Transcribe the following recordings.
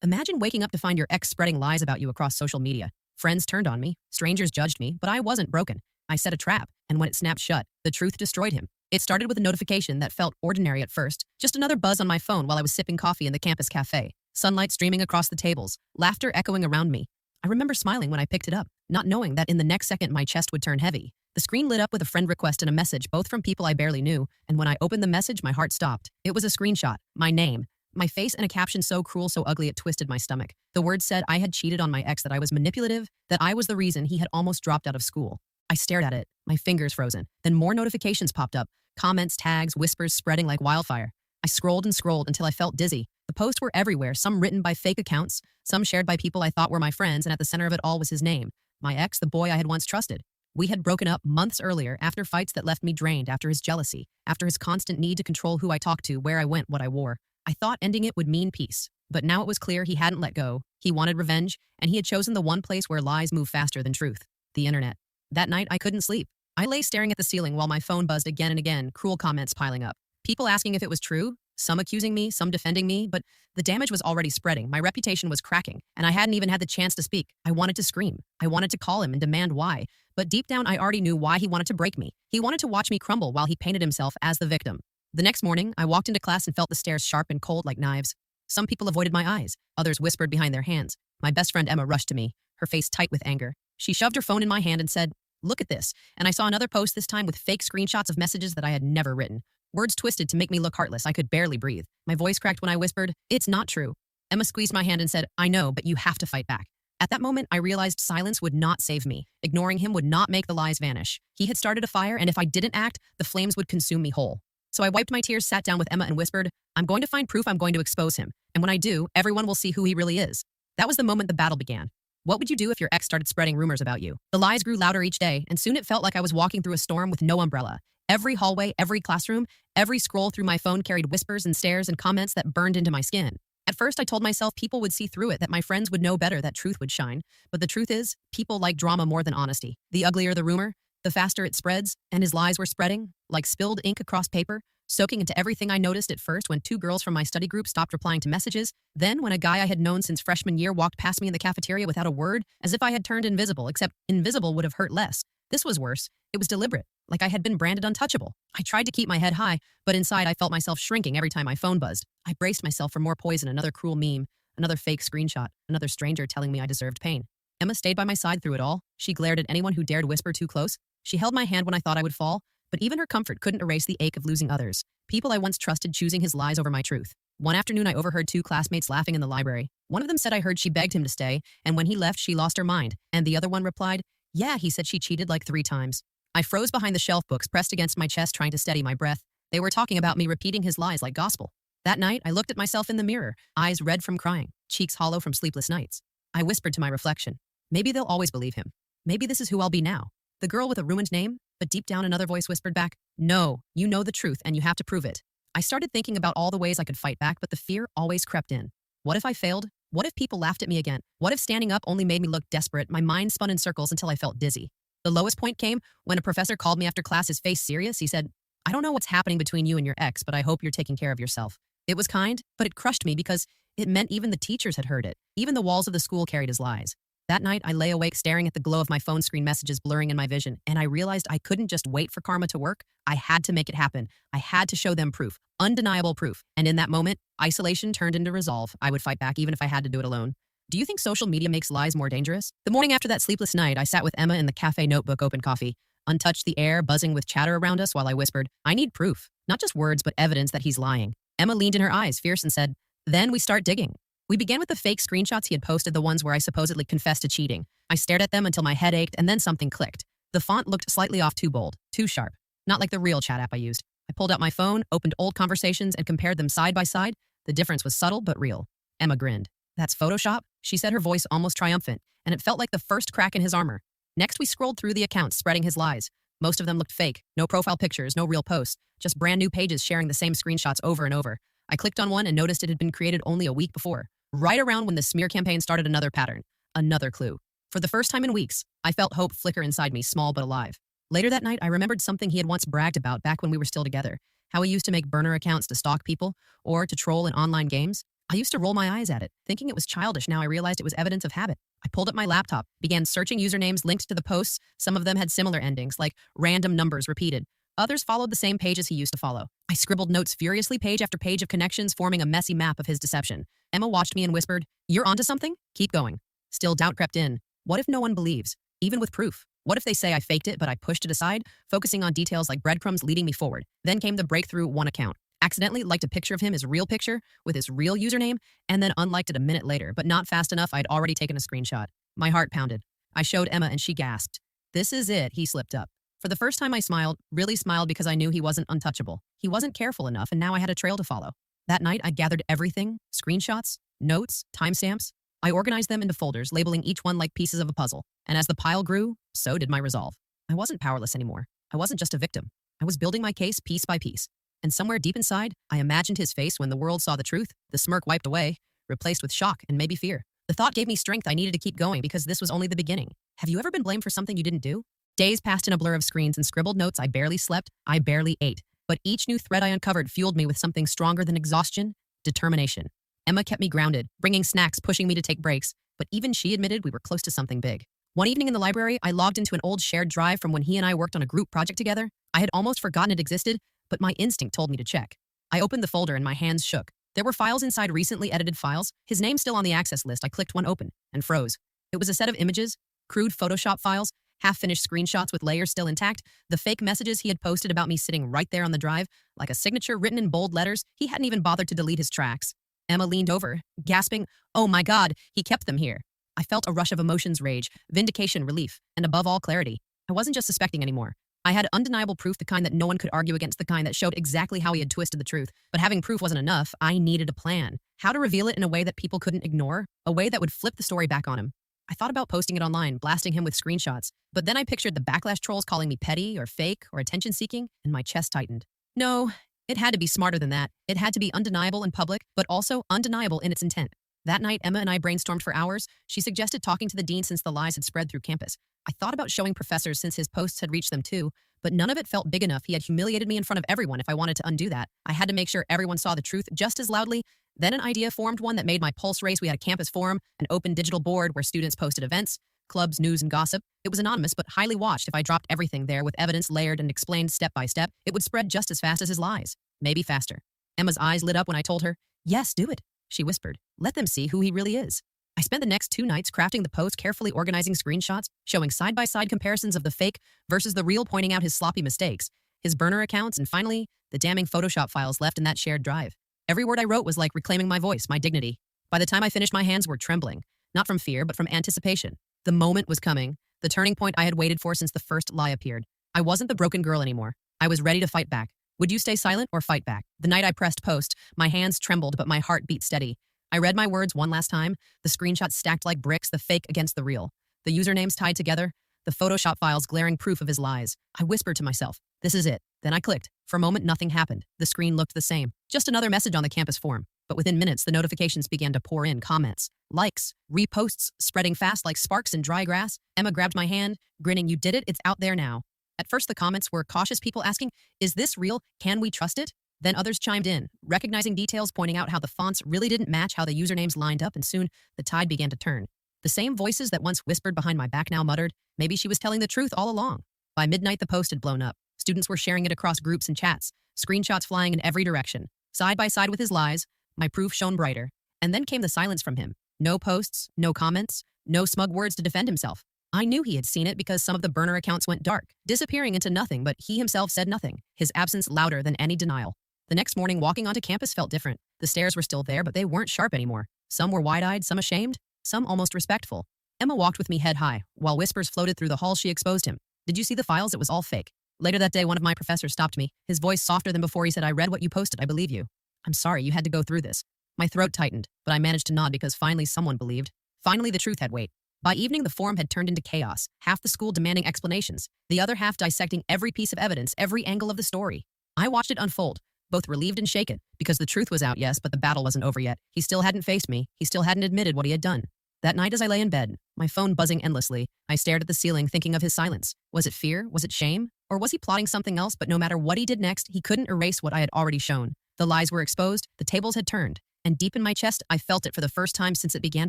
Imagine waking up to find your ex spreading lies about you across social media. Friends turned on me, strangers judged me, but I wasn't broken. I set a trap, and when it snapped shut, the truth destroyed him. It started with a notification that felt ordinary at first, just another buzz on my phone while I was sipping coffee in the campus cafe, sunlight streaming across the tables, laughter echoing around me. I remember smiling when I picked it up, not knowing that in the next second my chest would turn heavy. The screen lit up with a friend request and a message, both from people I barely knew, and when I opened the message, my heart stopped. It was a screenshot, my name, my face, and a caption so cruel, so ugly it twisted my stomach. The words said I had cheated on my ex, that I was manipulative, that I was the reason he had almost dropped out of school. I stared at it, my fingers frozen. Then more notifications popped up, comments, tags, whispers spreading like wildfire. I scrolled and scrolled until I felt dizzy. The posts were everywhere, some written by fake accounts, some shared by people I thought were my friends, and at the center of it all was his name. My ex, the boy I had once trusted. We had broken up months earlier after fights that left me drained, after his jealousy, after his constant need to control who I talked to, where I went, what I wore. I thought ending it would mean peace. But now it was clear he hadn't let go. He wanted revenge, and he had chosen the one place where lies move faster than truth: the internet. That night, I couldn't sleep. I lay staring at the ceiling while my phone buzzed again and again, cruel comments piling up. People asking if it was true, some accusing me, some defending me, but the damage was already spreading. My reputation was cracking, and I hadn't even had the chance to speak. I wanted to scream. I wanted to call him and demand why. But deep down, I already knew why he wanted to break me. He wanted to watch me crumble while he painted himself as the victim. The next morning, I walked into class and felt the stares sharp and cold like knives. Some people avoided my eyes. Others whispered behind their hands. My best friend Emma rushed to me, her face tight with anger. She shoved her phone in my hand and said, "Look at this." And I saw another post, this time with fake screenshots of messages that I had never written. Words twisted to make me look heartless. I could barely breathe. My voice cracked when I whispered, "It's not true." Emma squeezed my hand and said, "I know, but you have to fight back." At that moment, I realized silence would not save me. Ignoring him would not make the lies vanish. He had started a fire, and if I didn't act, the flames would consume me whole. So I wiped my tears, sat down with Emma, and whispered, "I'm going to find proof. I'm going to expose him. And when I do, everyone will see who he really is." That was the moment the battle began. What would you do if your ex started spreading rumors about you? The lies grew louder each day, and soon it felt like I was walking through a storm with no umbrella. Every hallway, every classroom, every scroll through my phone carried whispers and stares and comments that burned into my skin. At first, I told myself people would see through it, that my friends would know better, that truth would shine. But the truth is, people like drama more than honesty. The uglier the rumor, the faster it spreads, and his lies were spreading, like spilled ink across paper, soaking into everything. I noticed at first when 2 girls from my study group stopped replying to messages, then when a guy I had known since freshman year walked past me in the cafeteria without a word, as if I had turned invisible, except invisible would have hurt less. This was worse. It was deliberate, like I had been branded untouchable. I tried to keep my head high, but inside I felt myself shrinking every time my phone buzzed. I braced myself for more poison, another cruel meme, another fake screenshot, another stranger telling me I deserved pain. Emma stayed by my side through it all. She glared at anyone who dared whisper too close. She held my hand when I thought I would fall, but even her comfort couldn't erase the ache of losing others. People I once trusted choosing his lies over my truth. One afternoon, I overheard 2 classmates laughing in the library. One of them said I heard she begged him to stay, and when he left, she lost her mind. And the other one replied, "Yeah, he said she cheated like 3 times. I froze behind the shelf, books pressed against my chest, trying to steady my breath. They were talking about me, repeating his lies like gospel. That night, I looked at myself in the mirror, eyes red from crying, cheeks hollow from sleepless nights. I whispered to my reflection, maybe they'll always believe him. Maybe this is who I'll be now. The girl with a ruined name? But deep down, another voice whispered back, "No, you know the truth and you have to prove it." I started thinking about all the ways I could fight back, but the fear always crept in. What if I failed? What if people laughed at me again? What if standing up only made me look desperate? My mind spun in circles until I felt dizzy. The lowest point came when a professor called me after class, his face serious. He said, "I don't know what's happening between you and your ex, but I hope you're taking care of yourself." It was kind, but it crushed me because it meant even the teachers had heard it. Even the walls of the school carried his lies. That night, I lay awake staring at the glow of my phone screen, messages blurring in my vision, and I realized I couldn't just wait for karma to work. I had to make it happen. I had to show them proof, undeniable proof. And in that moment, isolation turned into resolve. I would fight back even if I had to do it alone. Do you think social media makes lies more dangerous? The morning after that sleepless night, I sat with Emma in the cafe, notebook open, coffee. Untouched, the air buzzing with chatter around us, while I whispered, "I need proof. Not just words, but evidence that he's lying." Emma leaned in, her eyes fierce, and said, "Then we start digging." We began with the fake screenshots he had posted, the ones where I supposedly confessed to cheating. I stared at them until my head ached, and then something clicked. The font looked slightly off, too bold, too sharp. Not like the real chat app I used. I pulled out my phone, opened old conversations, and compared them side by side. The difference was subtle but real. Emma grinned. "That's Photoshop?" she said, her voice almost triumphant, and it felt like the first crack in his armor. Next, we scrolled through the accounts spreading his lies. Most of them looked fake. No profile pictures, no real posts, just brand new pages sharing the same screenshots over and over. I clicked on one and noticed it had been created only a week before. Right around when the smear campaign started, another pattern, another clue. For the first time in weeks, I felt hope flicker inside me, small but alive. Later that night, I remembered something he had once bragged about back when we were still together, how he used to make burner accounts to stalk people or to troll in online games. I used to roll my eyes at it, thinking it was childish. Now I realized it was evidence of habit. I pulled up my laptop, began searching usernames linked to the posts. Some of them had similar endings, like random numbers repeated. Others followed the same pages he used to follow. I scribbled notes furiously, page after page of connections, forming a messy map of his deception. Emma watched me and whispered, "You're onto something? Keep going." Still, doubt crept in. What if no one believes, even with proof? What if they say I faked it, but I pushed it aside, focusing on details like breadcrumbs leading me forward? Then came the breakthrough. One account accidentally liked a picture of him, his real picture, with his real username, and then unliked it a minute later, but not fast enough. I'd already taken a screenshot. My heart pounded. I showed Emma and she gasped. "This is it," he slipped up. For the first time I smiled, really smiled, because I knew he wasn't untouchable. He wasn't careful enough, and now I had a trail to follow. That night, I gathered everything, screenshots, notes, timestamps. I organized them into folders, labeling each one like pieces of a puzzle. And as the pile grew, so did my resolve. I wasn't powerless anymore. I wasn't just a victim. I was building my case piece by piece. And somewhere deep inside, I imagined his face when the world saw the truth, the smirk wiped away, replaced with shock and maybe fear. The thought gave me strength. I needed to keep going because this was only the beginning. Have you ever been blamed for something you didn't do? Days passed in a blur of screens and scribbled notes. I barely slept. I barely ate. But each new thread I uncovered fueled me with something stronger than exhaustion: determination. Emma kept me grounded, bringing snacks, pushing me to take breaks. But even she admitted we were close to something big. One evening in the library, I logged into an old shared drive from when he and I worked on a group project together. I had almost forgotten it existed, but my instinct told me to check. I opened the folder and my hands shook. There were files inside, recently edited files. His name still on the access list. I clicked one open and froze. It was a set of images, crude Photoshop files, half-finished screenshots with layers still intact, the fake messages he had posted about me sitting right there on the drive, like a signature written in bold letters. He hadn't even bothered to delete his tracks. Emma leaned over, gasping, "Oh my God, he kept them here." I felt a rush of emotions: rage, vindication, relief, and above all, clarity. I wasn't just suspecting anymore. I had undeniable proof, the kind that no one could argue against, the kind that showed exactly how he had twisted the truth. But having proof wasn't enough. I needed a plan. How to reveal it in a way that people couldn't ignore, a way that would flip the story back on him. I thought about posting it online, blasting him with screenshots, but then I pictured the backlash, trolls calling me petty or fake or attention-seeking, and my chest tightened. No, it had to be smarter than that. It had to be undeniable in public, but also undeniable in its intent. That night, Emma and I brainstormed for hours. She suggested talking to the dean since the lies had spread through campus. I thought about showing professors since his posts had reached them too, but none of it felt big enough. He had humiliated me in front of everyone. If I wanted to undo that, I had to make sure everyone saw the truth just as loudly. Then an idea formed, one that made my pulse race. We had a campus forum, an open digital board where students posted events, clubs, news, and gossip. It was anonymous but highly watched. If I dropped everything there with evidence layered and explained step by step, it would spread just as fast as his lies, maybe faster. Emma's eyes lit up when I told her, "Yes, do it," she whispered. "Let them see who he really is." I spent the next 2 nights crafting the post, carefully organizing screenshots, showing side-by-side comparisons of the fake versus the real, pointing out his sloppy mistakes, his burner accounts, and finally, the damning Photoshop files left in that shared drive. Every word I wrote was like reclaiming my voice, my dignity. By the time I finished, my hands were trembling, not from fear, but from anticipation. The moment was coming, the turning point I had waited for since the first lie appeared. I wasn't the broken girl anymore. I was ready to fight back. Would you stay silent or fight back? The night I pressed post, my hands trembled, but my heart beat steady. I read my words one last time, the screenshots stacked like bricks, the fake against the real, the usernames tied together, the Photoshop files glaring proof of his lies. I whispered to myself, "This is it." Then I clicked. For a moment, nothing happened. The screen looked the same. Just another message on the campus forum. But within minutes, the notifications began to pour in: comments, likes, reposts, spreading fast like sparks in dry grass. Emma grabbed my hand, grinning. "You did it. It's out there now." At first, the comments were cautious people asking, "Is this real? Can we trust it?" Then others chimed in, recognizing details, pointing out how the fonts really didn't match how the usernames lined up, and soon the tide began to turn. The same voices that once whispered behind my back now muttered, maybe she was telling the truth all along. By midnight, the post had blown up. Students were sharing it across groups and chats, screenshots flying in every direction. Side by side with his lies, my proof shone brighter. And then came the silence from him. No posts, no comments, no smug words to defend himself. I knew he had seen it because some of the burner accounts went dark, disappearing into nothing, but he himself said nothing, his absence louder than any denial. The next morning, walking onto campus felt different. The stairs were still there, but they weren't sharp anymore. Some were wide-eyed, some ashamed, some almost respectful. Emma walked with me head high. While whispers floated through the hall, she exposed him. "Did you see the files? It was all fake." Later that day, one of my professors stopped me, his voice softer than before. He said, "I read what you posted. I believe you. I'm sorry you had to go through this." My throat tightened, but I managed to nod because finally someone believed. Finally, the truth had weight. By evening, the forum had turned into chaos, half the school demanding explanations, the other half dissecting every piece of evidence, every angle of the story. I watched it unfold, both relieved and shaken, because the truth was out, yes, but the battle wasn't over yet. He still hadn't faced me. He still hadn't admitted what he had done. That night as I lay in bed, my phone buzzing endlessly, I stared at the ceiling thinking of his silence. Was it fear? Was it shame? Or was he plotting something else? But no matter what he did next, he couldn't erase what I had already shown. The lies were exposed, the tables had turned, And deep in my chest, I felt it for the first time since it began.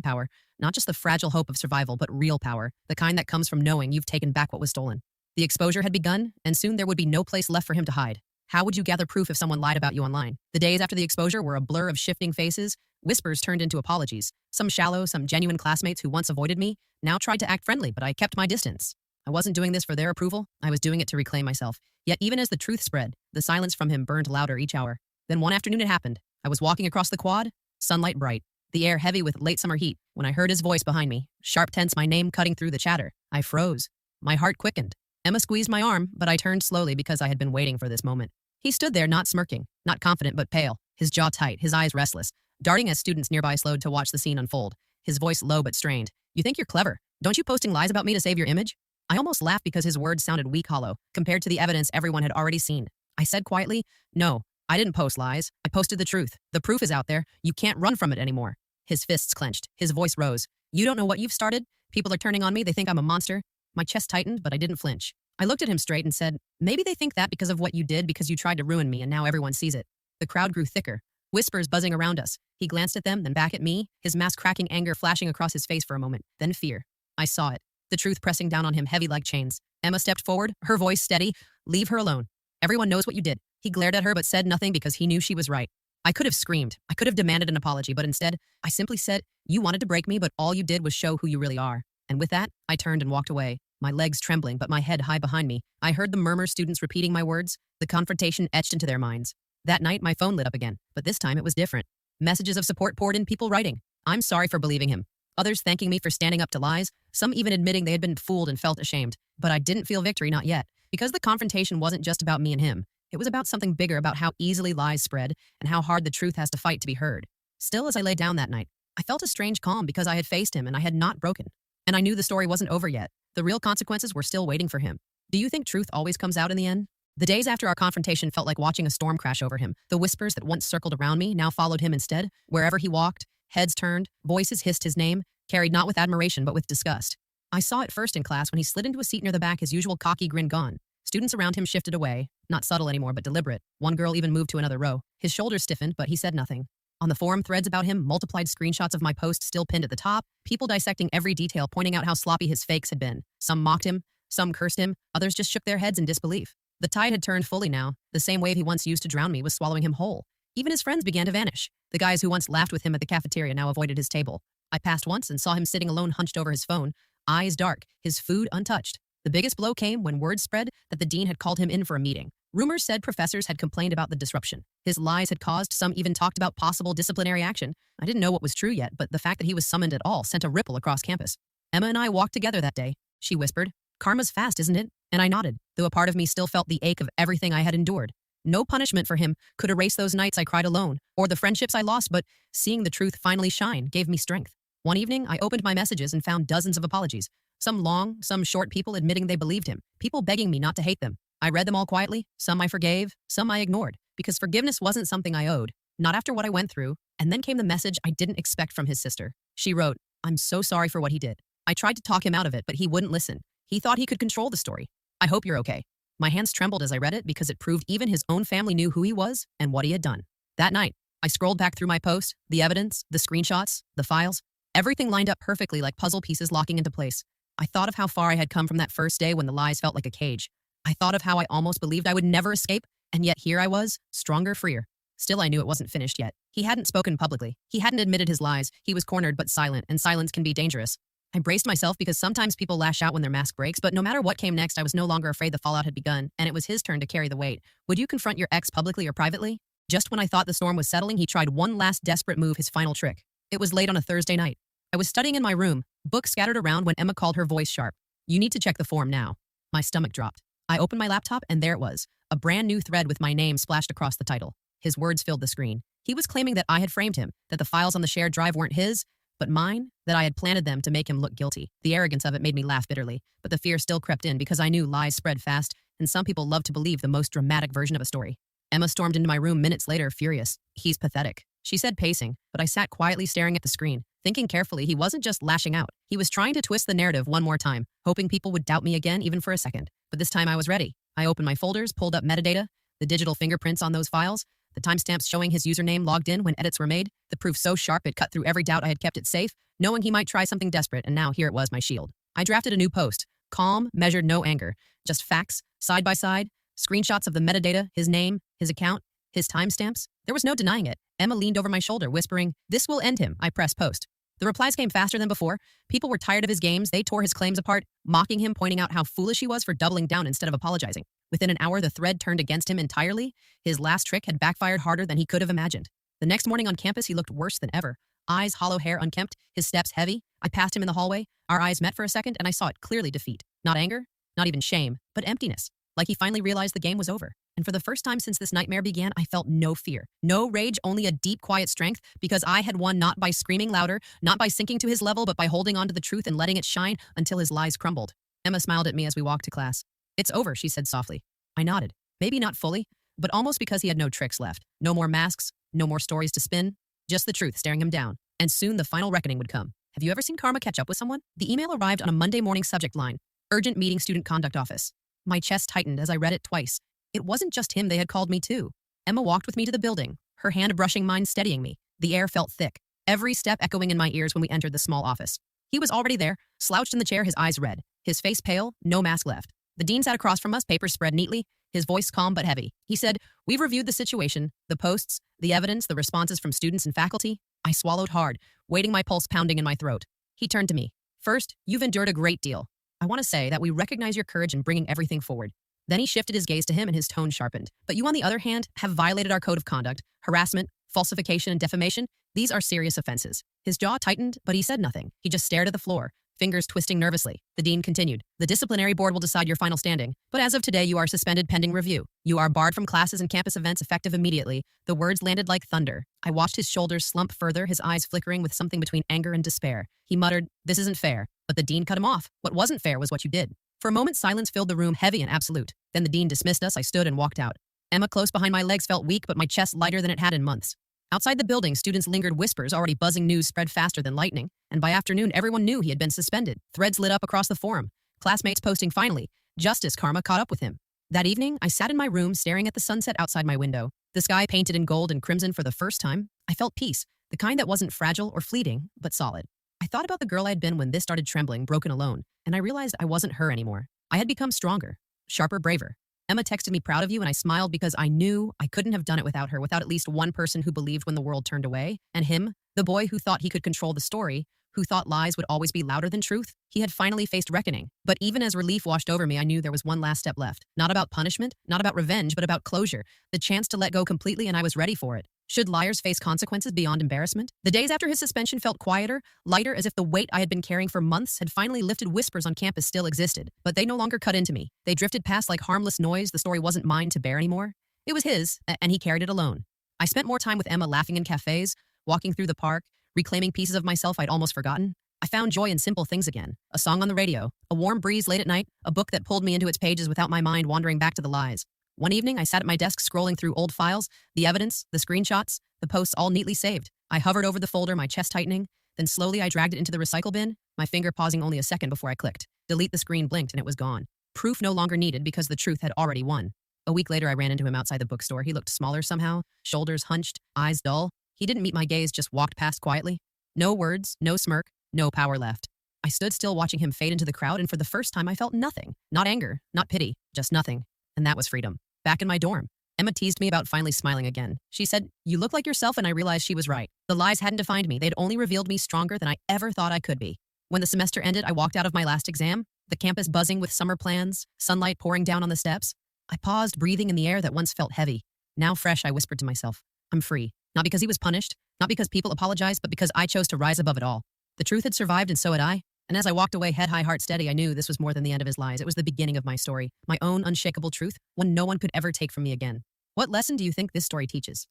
Power. Not just the fragile hope of survival, but real power. The kind that comes from knowing you've taken back what was stolen. The exposure had begun, and soon there would be no place left for him to hide. How would you gather proof if someone lied about you online? The days after the exposure were a blur of shifting faces. Whispers turned into apologies. Some shallow, some genuine classmates who once avoided me now tried to act friendly, but I kept my distance. I wasn't doing this for their approval. I was doing it to reclaim myself. Yet even as the truth spread, the silence from him burned louder each hour. Then one afternoon it happened. I was walking across the quad, sunlight bright, the air heavy with late summer heat, when I heard his voice behind me, sharp tense, my name cutting through the chatter. I froze. My heart quickened. Emma squeezed my arm, but I turned slowly because I had been waiting for this moment. He stood there, not smirking, not confident but pale, his jaw tight, his eyes restless, darting as students nearby slowed to watch the scene unfold, his voice low but strained. You think you're clever? Don't you posting lies about me to save your image? I almost laughed because his words sounded weak, hollow, compared to the evidence everyone had already seen. I said quietly, no, I didn't post lies. I posted the truth. The proof is out there. You can't run from it anymore. His fists clenched. His voice rose. You don't know what you've started? People are turning on me. They think I'm a monster. My chest tightened, but I didn't flinch. I looked at him straight and said, maybe they think that because of what you did, because you tried to ruin me and now everyone sees it. The crowd grew thicker, whispers buzzing around us. He glanced at them, then back at me, his mask-cracking anger flashing across his face for a moment, then fear. I saw it, the truth pressing down on him heavy like chains. Emma stepped forward, her voice steady. Leave her alone. Everyone knows what you did. He glared at her but said nothing because he knew she was right. I could have screamed. I could have demanded an apology, but instead, I simply said, you wanted to break me, but all you did was show who you really are. And with that, I turned and walked away, my legs trembling but my head high behind me. I heard the murmur, students repeating my words, the confrontation etched into their minds. That night, my phone lit up again, but this time it was different. Messages of support poured in, people writing, I'm sorry for believing him. Others thanking me for standing up to lies, some even admitting they had been fooled and felt ashamed. But I didn't feel victory, not yet, because the confrontation wasn't just about me and him. It was about something bigger, about how easily lies spread and how hard the truth has to fight to be heard. Still, as I lay down that night, I felt a strange calm because I had faced him and I had not broken. And I knew the story wasn't over yet. The real consequences were still waiting for him. Do you think truth always comes out in the end? The days after our confrontation felt like watching a storm crash over him. The whispers that once circled around me now followed him instead. Wherever he walked, heads turned, voices hissed his name, carried not with admiration but with disgust. I saw it first in class when he slid into a seat near the back, his usual cocky grin gone. Students around him shifted away, not subtle anymore but deliberate. One girl even moved to another row. His shoulders stiffened, but he said nothing. On the forum threads about him, multiplied screenshots of my post still pinned at the top, people dissecting every detail, pointing out how sloppy his fakes had been. Some mocked him, some cursed him, others just shook their heads in disbelief. The tide had turned fully now. The same wave he once used to drown me was swallowing him whole. Even his friends began to vanish. The guys who once laughed with him at the cafeteria now avoided his table. I passed once and saw him sitting alone, hunched over his phone, eyes dark, his food untouched. The biggest blow came when word spread that the dean had called him in for a meeting. Rumors said professors had complained about the disruption his lies had caused. Some even talked about possible disciplinary action. I didn't know what was true yet, but the fact that he was summoned at all sent a ripple across campus. Emma and I walked together that day. She whispered, "Karma's fast, isn't it?" And I nodded, though a part of me still felt the ache of everything I had endured. No punishment for him could erase those nights I cried alone, or the friendships I lost, but seeing the truth finally shine gave me strength. One evening, I opened my messages and found dozens of apologies. Some long, some short, people admitting they believed him, people begging me not to hate them. I read them all quietly. Some I forgave, some I ignored, because forgiveness wasn't something I owed, not after what I went through. And then came the message I didn't expect from his sister. She wrote, "I'm so sorry for what he did. I tried to talk him out of it, but he wouldn't listen. He thought he could control the story. I hope you're okay." My hands trembled as I read it because it proved even his own family knew who he was and what he had done. That night, I scrolled back through my post, the evidence, the screenshots, the files. Everything lined up perfectly like puzzle pieces locking into place. I thought of how far I had come from that first day when the lies felt like a cage. I thought of how I almost believed I would never escape, and yet here I was, stronger, freer. Still, I knew it wasn't finished yet. He hadn't spoken publicly. He hadn't admitted his lies. He was cornered but silent, and silence can be dangerous. I braced myself because sometimes people lash out when their mask breaks, but no matter what came next, I was no longer afraid the fallout had begun, and it was his turn to carry the weight. Would you confront your ex publicly or privately? Just when I thought the storm was settling, he tried one last desperate move, his final trick. It was late on a Thursday night. I was studying in my room, books scattered around, when Emma called, her voice sharp. "You need to check the form now." My stomach dropped. I opened my laptop, and there it was, a brand new thread with my name splashed across the title. His words filled the screen. He was claiming that I had framed him, that the files on the shared drive weren't his, but mine, that I had planted them to make him look guilty. The arrogance of it made me laugh bitterly, but the fear still crept in because I knew lies spread fast, and some people love to believe the most dramatic version of a story. Emma stormed into my room minutes later, furious. "He's pathetic," she said, pacing, but I sat quietly staring at the screen, thinking carefully he wasn't just lashing out. He was trying to twist the narrative one more time, hoping people would doubt me again even for a second. But this time I was ready. I opened my folders, pulled up metadata, the digital fingerprints on those files, the timestamps showing his username logged in when edits were made, the proof so sharp it cut through every doubt I had kept it safe, knowing he might try something desperate, and now here it was, my shield. I drafted a new post. Calm, measured, no anger. Just facts, side by side, screenshots of the metadata, his name, his account, his timestamps. There was no denying it. Emma leaned over my shoulder, whispering, "This will end him." I pressed post. The replies came faster than before. People were tired of his games. They tore his claims apart, mocking him, pointing out how foolish he was for doubling down instead of apologizing. Within an hour, the thread turned against him entirely. His last trick had backfired harder than he could have imagined. The next morning on campus, he looked worse than ever. Eyes hollow, hair unkempt, his steps heavy. I passed him in the hallway. Our eyes met for a second, and I saw it clearly: defeat. Not anger, not even shame, but emptiness. Like he finally realized the game was over. And for the first time since this nightmare began, I felt no fear, no rage, only a deep, quiet strength, because I had won not by screaming louder, not by sinking to his level, but by holding on to the truth and letting it shine until his lies crumbled. Emma smiled at me as we walked to class. "It's over," she said softly. I nodded. Maybe not fully, but almost, because he had no tricks left. No more masks, no more stories to spin, just the truth staring him down. And soon the final reckoning would come. Have you ever seen karma catch up with someone? The email arrived on a Monday morning subject line: urgent meeting, student conduct office. My chest tightened as I read it twice. It wasn't just him, they had called me too. Emma walked with me to the building, her hand brushing mine, steadying me. The air felt thick, every step echoing in my ears when we entered the small office. He was already there, slouched in the chair, his eyes red, his face pale, no mask left. The dean sat across from us, papers spread neatly, his voice calm but heavy. He said, "We've reviewed the situation, the posts, the evidence, the responses from students and faculty." I swallowed hard, waiting, my pulse pounding in my throat. He turned to me. "First, you've endured a great deal. I want to say that we recognize your courage in bringing everything forward." Then he shifted his gaze to him and his tone sharpened. "But you, on the other hand, have violated our code of conduct. Harassment, falsification, and defamation. These are serious offenses." His jaw tightened, but he said nothing. He just stared at the floor, fingers twisting nervously. The dean continued. "The disciplinary board will decide your final standing, but as of today, you are suspended pending review. You are barred from classes and campus events effective immediately." The words landed like thunder. I watched his shoulders slump further, his eyes flickering with something between anger and despair. He muttered, "This isn't fair." But the dean cut him off. "What wasn't fair was what you did." For a moment, silence filled the room, heavy and absolute. Then the dean dismissed us. I stood and walked out. Emma, close behind my legs, felt weak, but my chest lighter than it had in months. Outside the building, students lingered, whispers already buzzing, news spread faster than lightning. And by afternoon, everyone knew he had been suspended. Threads lit up across the forum. Classmates posting, "Finally, justice, karma caught up with him." That evening, I sat in my room staring at the sunset outside my window. The sky painted in gold and crimson for the first time. I felt peace, the kind that wasn't fragile or fleeting, but solid. I thought about the girl I had been when this started trembling, broken, alone, and I realized I wasn't her anymore. I had become stronger, sharper, braver. Emma texted me, "Proud of you," and I smiled because I knew I couldn't have done it without her, without at least one person who believed when the world turned away. And him, the boy who thought he could control the story, who thought lies would always be louder than truth, he had finally faced reckoning. But even as relief washed over me, I knew there was one last step left. Not about punishment, not about revenge, but about closure. The chance to let go completely, and I was ready for it. Should liars face consequences beyond embarrassment? The days after his suspension felt quieter, lighter, as if the weight I had been carrying for months had finally lifted. Whispers on campus still existed, but they no longer cut into me. They drifted past like harmless noise. The story wasn't mine to bear anymore. It was his, and he carried it alone. I spent more time with Emma, laughing in cafes, walking through the park, reclaiming pieces of myself I'd almost forgotten. I found joy in simple things again. A song on the radio, a warm breeze late at night, a book that pulled me into its pages without my mind wandering back to the lies. One evening, I sat at my desk scrolling through old files, the evidence, the screenshots, the posts all neatly saved. I hovered over the folder, my chest tightening. Then slowly I dragged it into the recycle bin, my finger pausing only a second before I clicked. Delete. The screen blinked and it was gone. Proof no longer needed because the truth had already won. A week later, I ran into him outside the bookstore. He looked smaller somehow, shoulders hunched, eyes dull. He didn't meet my gaze, just walked past quietly. No words, no smirk, no power left. I stood still watching him fade into the crowd, and for the first time I felt nothing. Not anger, not pity, just nothing. And that was freedom. Back in my dorm, Emma teased me about finally smiling again. She said, "You look like yourself," and I realized she was right. The lies hadn't defined me. They'd only revealed me stronger than I ever thought I could be. When the semester ended, I walked out of my last exam, the campus buzzing with summer plans, sunlight pouring down on the steps. I paused, breathing in the air that once felt heavy. Now fresh, I whispered to myself, "I'm free." Not because he was punished, not because people apologized, but because I chose to rise above it all. The truth had survived, and so had I. And as I walked away, head high, heart steady, I knew this was more than the end of his lies. It was the beginning of my story, my own unshakable truth, one no one could ever take from me again. What lesson do you think this story teaches?